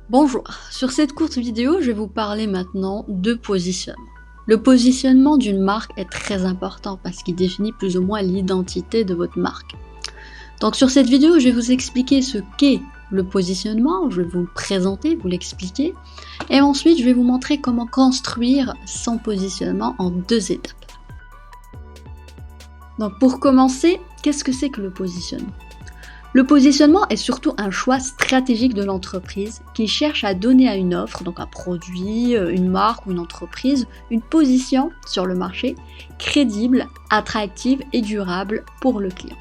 Bonjour, sur cette courte vidéo, je vais vous parler maintenant de positionnement. Le positionnement d'une marque est très important parce qu'il définit plus ou moins l'identité de votre marque. Donc sur cette vidéo, je vais vous expliquer ce qu'est le positionnement, je vais vous le présenter, vous l'expliquer, et ensuite je vais vous montrer comment construire son positionnement en 2 étapes. Donc pour commencer, qu'est-ce que c'est que le positionnement ? Le positionnement est surtout un choix stratégique de l'entreprise qui cherche à donner à une offre, donc un produit, une marque ou une entreprise, une position sur le marché crédible, attractive et durable pour le client.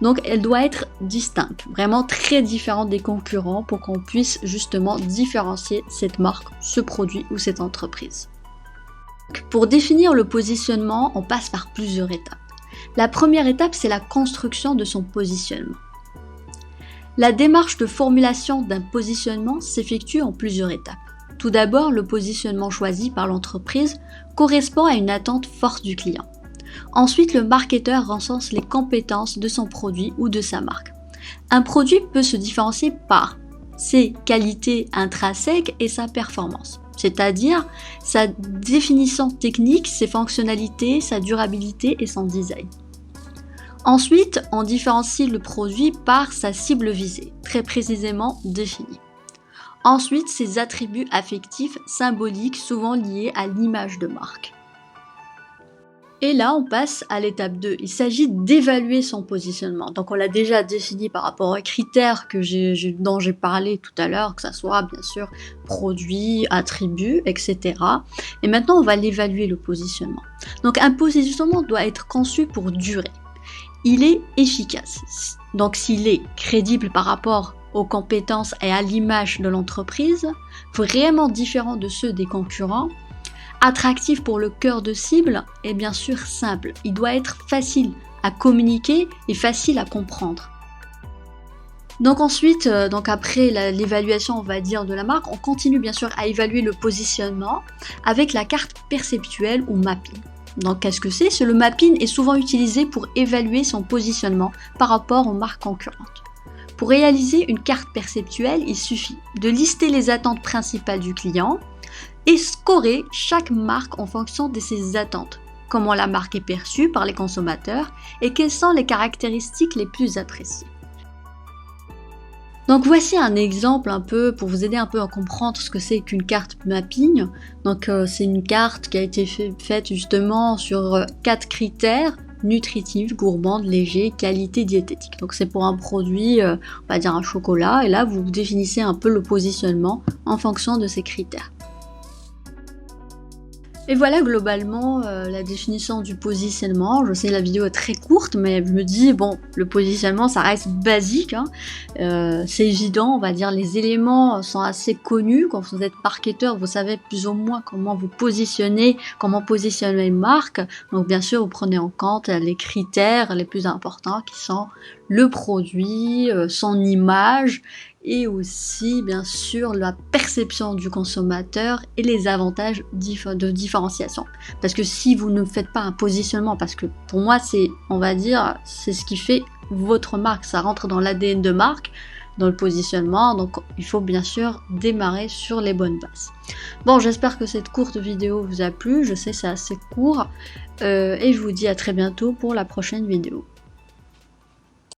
Donc elle doit être distincte, vraiment très différente des concurrents pour qu'on puisse justement différencier cette marque, ce produit ou cette entreprise. Pour définir le positionnement, on passe par plusieurs étapes. La première étape, c'est la construction de son positionnement. La démarche de formulation d'un positionnement s'effectue en plusieurs étapes. Tout d'abord, le positionnement choisi par l'entreprise correspond à une attente forte du client. Ensuite, le marketeur recense les compétences de son produit ou de sa marque. Un produit peut se différencier par ses qualités intrinsèques et sa performance, c'est-à-dire sa définition technique, ses fonctionnalités, sa durabilité et son design. Ensuite, on différencie le produit par sa cible visée, très précisément définie. Ensuite, ses attributs affectifs symboliques souvent liés à l'image de marque. Et là, on passe à l'étape 2. Il s'agit d'évaluer son positionnement. Donc, on l'a déjà défini par rapport aux critères dont j'ai parlé tout à l'heure, que ce soit bien sûr produit, attributs, etc. Et maintenant, on va l'évaluer, le positionnement. Donc, un positionnement doit être conçu pour durer. Il est efficace. Donc s'il est crédible par rapport aux compétences et à l'image de l'entreprise, vraiment différent de ceux des concurrents, attractif pour le cœur de cible et bien sûr simple. Il doit être facile à communiquer et facile à comprendre. Donc ensuite, après l'évaluation, on va dire, de la marque, on continue bien sûr à évaluer le positionnement avec la carte perceptuelle ou mapping. Donc qu'est-ce que c'est ? Le mapping est souvent utilisé pour évaluer son positionnement par rapport aux marques concurrentes. Pour réaliser une carte perceptuelle, il suffit de lister les attentes principales du client et scorer chaque marque en fonction de ses attentes. Comment la marque est perçue par les consommateurs et quelles sont les caractéristiques les plus appréciées. Donc voici un exemple un peu pour vous aider un peu à comprendre ce que c'est qu'une carte mapping. Donc c'est une carte qui a été faite justement sur 4 critères: nutritif, gourmande, léger, qualité, diététique. Donc c'est pour un produit, on va dire un chocolat, et là vous définissez un peu le positionnement en fonction de ces critères. Et voilà globalement la définition du positionnement. Je sais, la vidéo est très courte, mais je me dis, bon, le positionnement, ça reste basique, hein. C'est évident, on va dire, les éléments sont assez connus. Quand vous êtes marketeur, vous savez plus ou moins comment vous positionnez, comment positionner une marque. Donc bien sûr, vous prenez en compte les critères les plus importants qui sont le produit, son image, et aussi bien sûr la perception du consommateur et les avantages de différenciation. Parce que si vous ne faites pas un positionnement, parce que pour moi c'est, on va dire, c'est ce qui fait votre marque, ça rentre dans l'ADN de marque, dans le positionnement, donc il faut bien sûr démarrer sur les bonnes bases. Bon, j'espère que cette courte vidéo vous a plu, je sais c'est assez court, et je vous dis à très bientôt pour la prochaine vidéo.